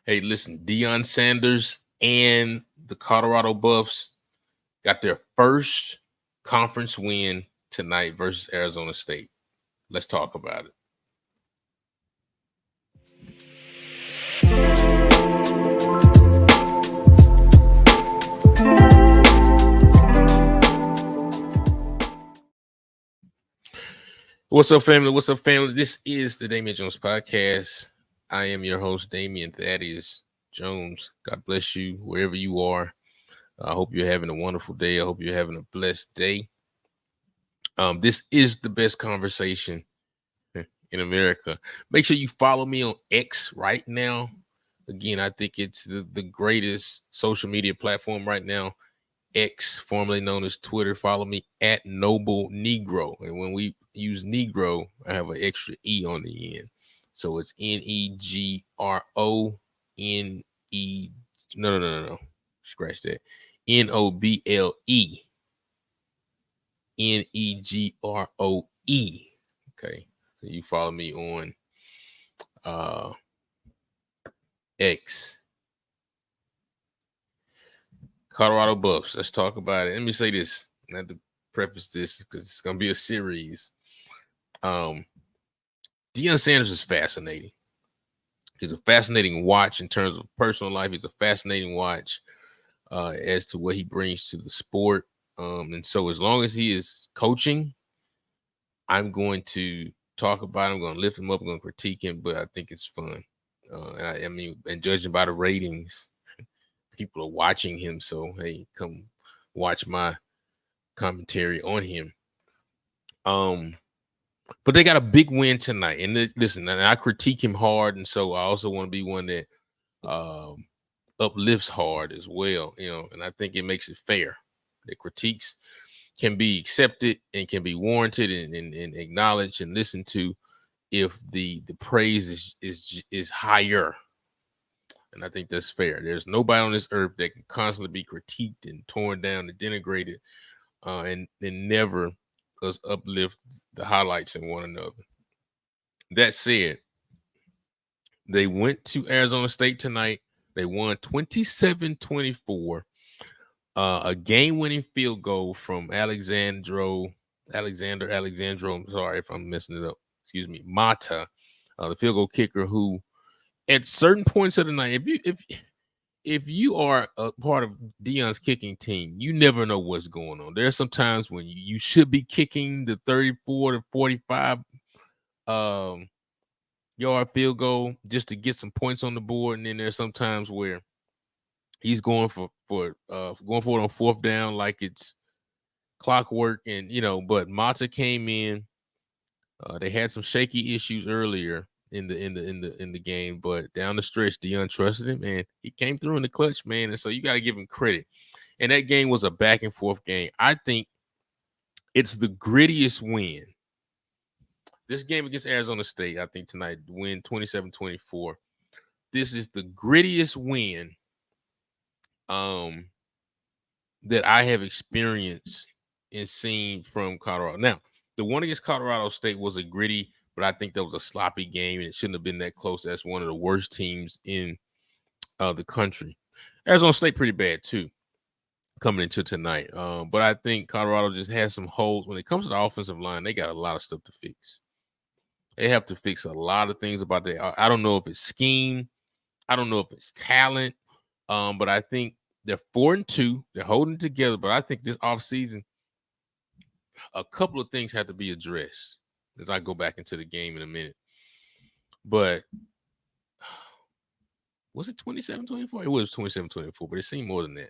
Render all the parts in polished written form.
Hey, listen, Deion Sanders and the Colorado Buffs got their first conference win tonight versus Arizona State. Let's talk about it. What's up, family? What's up, family? This is the Damien Jones podcast. I am your host, Damien Thaddeus Jones. God bless you wherever you are. I hope you're having a wonderful day. I hope you're having a blessed day. This is the best conversation in America. Make sure you follow me on X right now. Again, I think it's the greatest social media platform right now. X, formerly known as Twitter. Follow me at Noble Negro. And when we use Negro, I have an extra E on the end. So it's NEGRO No. Scratch that. NOBLE NEGROE. Okay. So you follow me on X. Colorado Buffs. Let's talk about it. Let me say this. I have to preface this because it's gonna be a series. Deion Sanders is fascinating. He's a fascinating watch in terms of personal life. He's a fascinating watch as to what he brings to the sport. And so as long as he is coaching, I'm going to talk about him. I'm going to lift him up. I'm going to critique him, but I think it's fun. And judging by the ratings, people are watching him. So, hey, come watch my commentary on him. But they got a big win tonight. And listen, and I critique him hard, and so I also want to be one that uplifts hard as well, and I think it makes it fair. The critiques can be accepted and can be warranted and acknowledged and listened to if the praise is higher. And I think that's fair. There's nobody on this earth that can constantly be critiqued and torn down and denigrated and never us uplift the highlights in one another. That said, they went to Arizona State tonight. They won 27-24. A game-winning field goal from Alexander. I'm sorry if I'm messing it up. Excuse me, Mata, the field goal kicker, who at certain points of the night, if you are a part of Deion's kicking team, you never know what's going on. There are some times when you should be kicking the 34 to 45 yard field goal just to get some points on the board, and then there's some times where he's going for it on fourth down like it's clockwork, and but Mata came in. They had some shaky issues earlier in the game, but down the stretch, Deion trusted him, and he came through in the clutch, man. And so you got to give him credit. And that game was a back and forth game. I think it's the grittiest win. This game against Arizona State, I think tonight, win 27-24. This is the grittiest win that I have experienced and seen from Colorado. Now, the one against Colorado State was a gritty, but I think that was a sloppy game, and it shouldn't have been that close. That's one of the worst teams in the country. Arizona State pretty bad too, coming into tonight. But I think Colorado just has some holes. When it comes to the offensive line, they got a lot of stuff to fix. They have to fix a lot of things about that. I don't know if it's scheme. I don't know if it's talent. But I think they're 4-2. They're holding together. But I think this offseason, a couple of things have to be addressed as I go back into the game in a minute. But was it 27-24? It was 27-24, but it seemed more than that.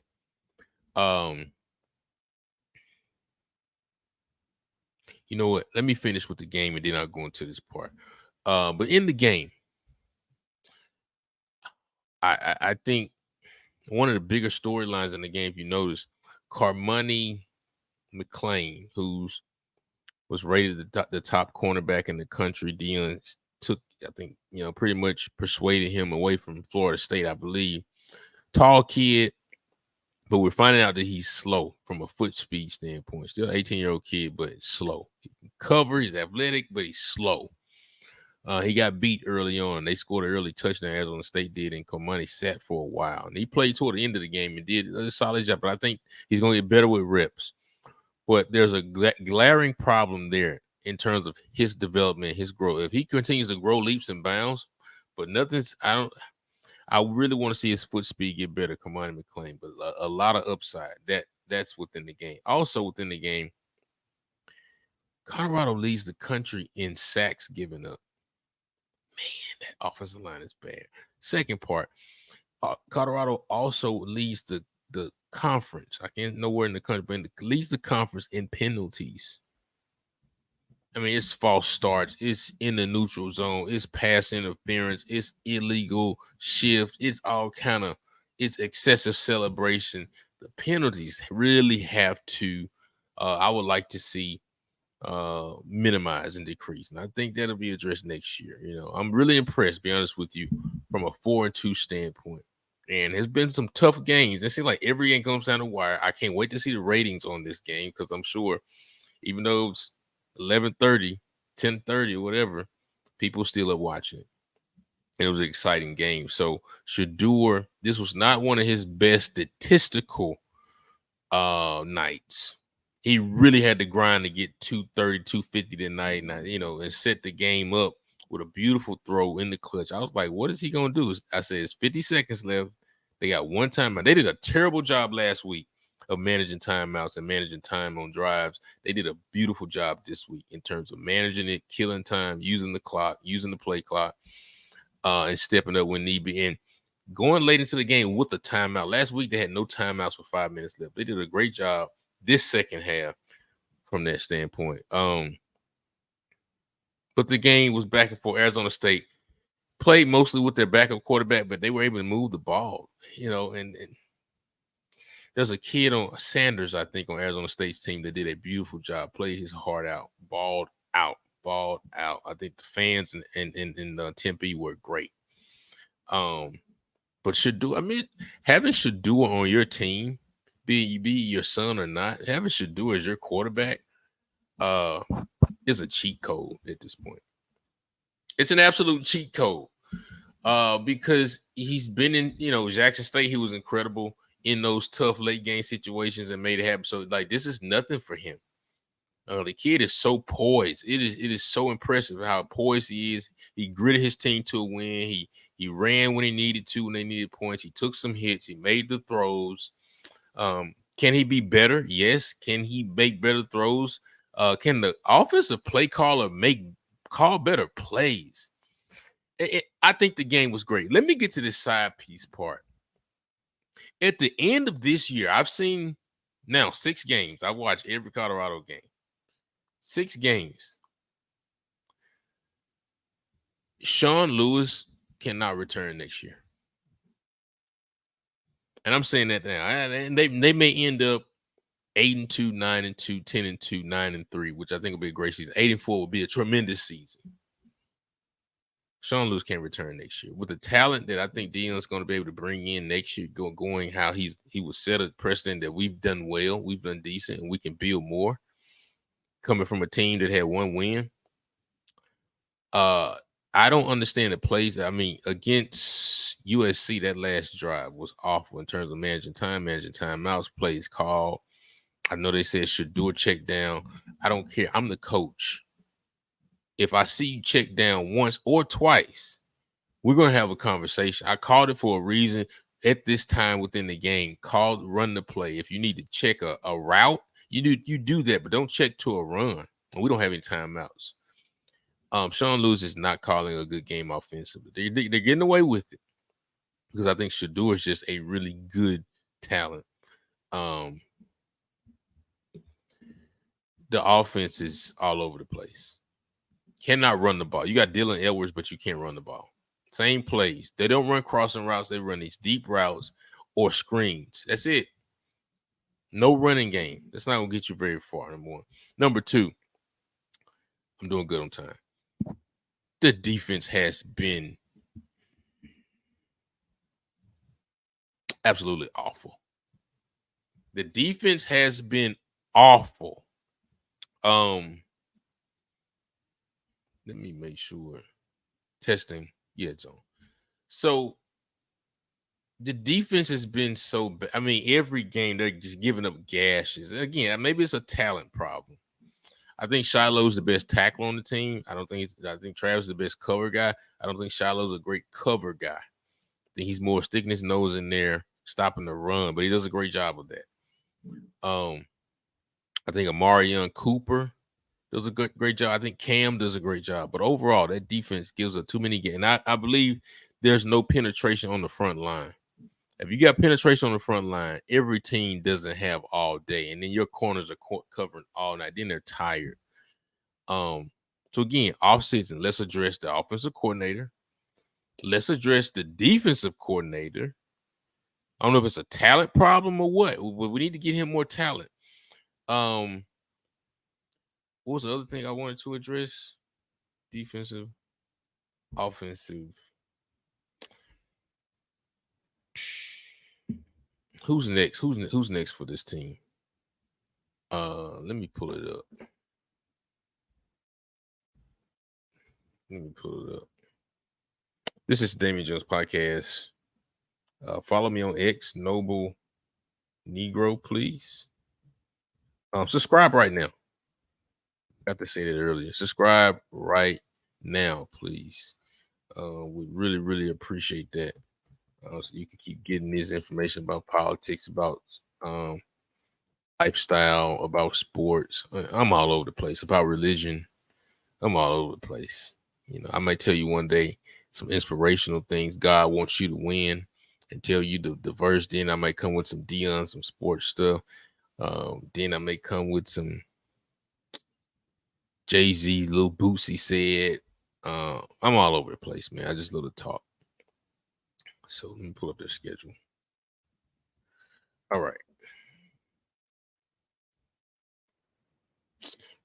You know what? Let me finish with the game and then I'll go into this part. But in the game, I think one of the bigger storylines in the game, if you notice, Carmoni McClain, was rated the top cornerback in the country. Deion took, I think, pretty much persuaded him away from Florida State, I believe. Tall kid, but we're finding out that he's slow from a foot speed standpoint. Still 18-year-old kid, but slow. He can cover, he's athletic, but he's slow. He got beat early on. They scored an early touchdown. Arizona State did, and Comani sat for a while. And he played toward the end of the game and did a solid job. But I think he's going to get better with reps. But there's a glaring problem there in terms of his development, his growth. If he continues to grow leaps and bounds, but I really want to see his foot speed get better, Kamani McLean. But a lot of upside. That's within the game. Also within the game, Colorado leads the country in sacks given up. Man, that offensive line is bad. Second part, Colorado also leads the conference. I can't know where in the country, but leads the conference in penalties. I mean, it's false starts. It's in the neutral zone. It's pass interference. It's illegal shift. It's all kind of, it's excessive celebration. The penalties really have to, I would like to see minimize and decrease. And I think that'll be addressed next year. You know, I'm really impressed, be honest with you, from a 4-2 standpoint. And there's been some tough games. It seems like every game comes down the wire. I can't wait to see the ratings on this game because I'm sure, even though it's 11:30, 10:30, or whatever, people still are watching it. It was an exciting game. So Shador, this was not one of his best statistical nights. He really had to grind to get 230, 250 tonight, and set the game up with a beautiful throw in the clutch. I was like, what is he gonna do? I said it's 50 seconds left. They got one timeout. They did a terrible job last week of managing timeouts and managing time on drives. They did a beautiful job this week in terms of managing it, killing time, using the clock, using the play clock, and stepping up when need be. And going late into the game with the timeout. Last week they had no timeouts with 5 minutes left. They did a great job this second half from that standpoint. But the game was back and forth. Arizona State played mostly with their backup quarterback, but they were able to move the ball, and there's a kid on Sanders, I think, on Arizona State's team that did a beautiful job, played his heart out, balled out. I think the fans in Tempe were great. But having Shadua on your team, be your son or not, having Shadua as your quarterback, is a cheat code at this point. It's an absolute cheat code. Because he's been in, Jackson State, he was incredible in those tough late game situations and made it happen. So, like, this is nothing for him. The kid is so poised. It is so impressive how poised he is. He gritted his team to a win. He ran when he needed to, when they needed points. He took some hits. He made the throws. Can he be better? Yes. Can he make better throws? Can the offensive play caller call better plays? I think the game was great. Let me get to this side piece part. At the end of this year, I've seen now 6 games. I've watched every Colorado game. 6 games. Sean Lewis cannot return next year. And I'm saying that now. And they may end up 8-2, 9-2, 10-2, 9-3, which I think will be a great season. 8-4 will be a tremendous season. Sean Lewis can't return next year. With the talent that I think Deion's going to be able to bring in next year, going how he will set a precedent that we've done well, we've done decent, and we can build more. Coming from a team that had 1 win, I don't understand the plays. I mean, against USC, that last drive was awful in terms of managing timeouts, plays called. I know they said should do a check down. I don't care. I'm the coach. If I see you check down once or twice, we're going to have a conversation. I called it for a reason at this time within the game. Run the play. If you need to check a route, you do that, but don't check to a run. We don't have any timeouts. Sean Lewis is not calling a good game offensively. They're getting away with it because I think Shador is just a really good talent. The offense is all over the place. Cannot run the ball. You got Dylan Edwards, but you can't run the ball. Same plays. They don't run crossing routes. They run these deep routes or screens. That's it. No running game. That's not going to get you very far, number one. Number two, I'm doing good on time. The defense has been absolutely awful. The defense has been awful. Let me make sure. Testing. Yeah, it's on. So the defense has been so bad. I mean, every game they're just giving up gashes. Again, maybe it's a talent problem. I think Shiloh's the best tackle on the team. I think Travis is the best cover guy. I don't think Shiloh's a great cover guy. I think he's more sticking his nose in there, stopping the run, but he does a great job of that. I think Amarion Cooper does a great job. I think Cam does a great job. But overall, that defense gives us too many games. And I believe there's no penetration on the front line. If you got penetration on the front line, every team doesn't have all day. And then your corners are covering all night. Then they're tired. So again, offseason, let's address the offensive coordinator. Let's address the defensive coordinator. I don't know if it's a talent problem or what. We need to get him more talent. What was the other thing I wanted to address? Defensive, offensive. Who's next? Who's next for this team? Let me pull it up. This is Damien Jones podcast. Follow me on X, Noble Negro, please. Subscribe right now. Got to say that earlier. Subscribe right now, please. We really, really appreciate that. So you can keep getting this information about politics, about lifestyle, about sports. I'm all over the place. About religion, I'm all over the place. You know, I might tell you one day some inspirational things. God wants you to win, and tell you the verse. Then I might come with some Deion, some sports stuff. Then I may come with some Jay-Z, Lil Boosie said. I'm all over the place, man. I just love to talk. So let me pull up their schedule. All right.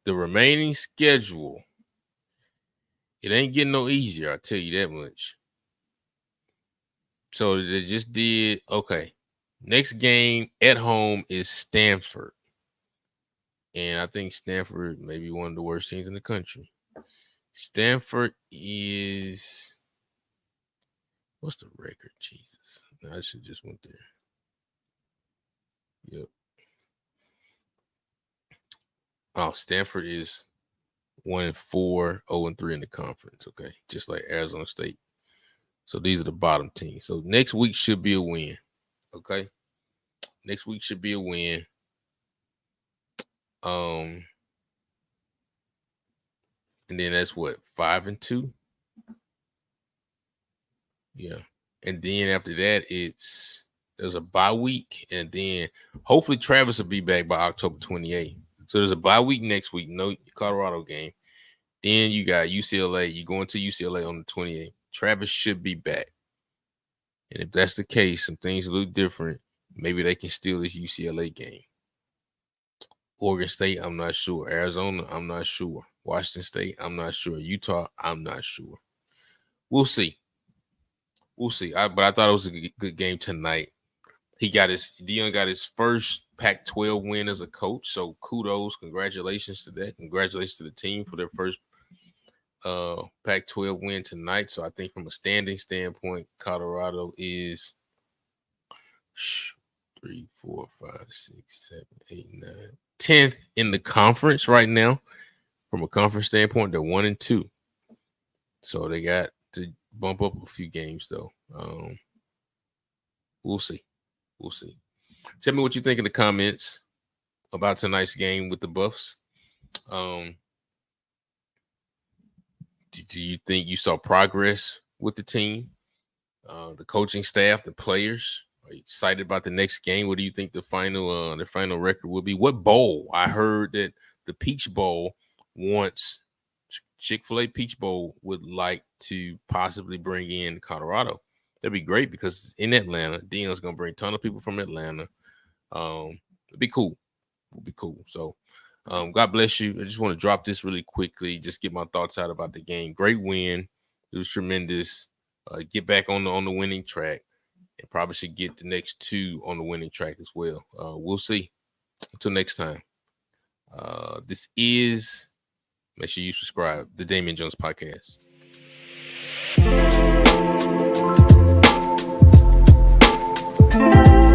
The remaining schedule, it ain't getting no easier, I'll tell you that much. So they just did, okay. Next game at home is Stanford. And I think Stanford may be one of the worst teams in the country. Stanford is, what's the record? Jesus. I should just went there. Yep. Oh, Stanford is 1-4, 0-3 in the conference. Okay. Just like Arizona State. So these are the bottom teams. So next week should be a win. Okay. Next week should be a win. And then that's what, 5-2? Yeah. And then after that, there's a bye week. And then hopefully Travis will be back by October 28th. So there's a bye week next week, no Colorado game. Then you got UCLA. You going to UCLA on the 28th. Travis should be back. And if that's the case, some things look different. Maybe they can steal this UCLA game. Oregon State, I'm not sure. Arizona, I'm not sure. Washington State, I'm not sure. Utah, I'm not sure. We'll see. We'll see. But I thought it was a good game tonight. Deion got his first Pac-12 win as a coach. So kudos, congratulations to that. Congratulations to the team for their first Pac-12 win tonight. So I think from a standing standpoint, Colorado is 3, 4, 5, 6, 7, 8, 9, 10th in the conference right now. From a conference standpoint, they're 1-2. So they got to bump up a few games though. We'll see. We'll see. Tell me what you think in the comments about tonight's game with the Buffs. Do you think you saw progress with the team, the coaching staff, the players? Are you excited about the next game? What do you think the final record will be? What bowl? I heard that the Peach Bowl wants Chick-fil-A Peach Bowl would like to possibly bring in Colorado. That'd be great because in Atlanta, Deion's gonna bring a ton of people from Atlanta. It'd be cool. It'd be cool. So God bless you. I just want to drop this really quickly, just get my thoughts out about the game. Great win. It was tremendous. Get back on the winning track, and probably should get the next two on the winning track as well. We'll see. Until next time. This is, make sure you subscribe, the Damien Jones podcast.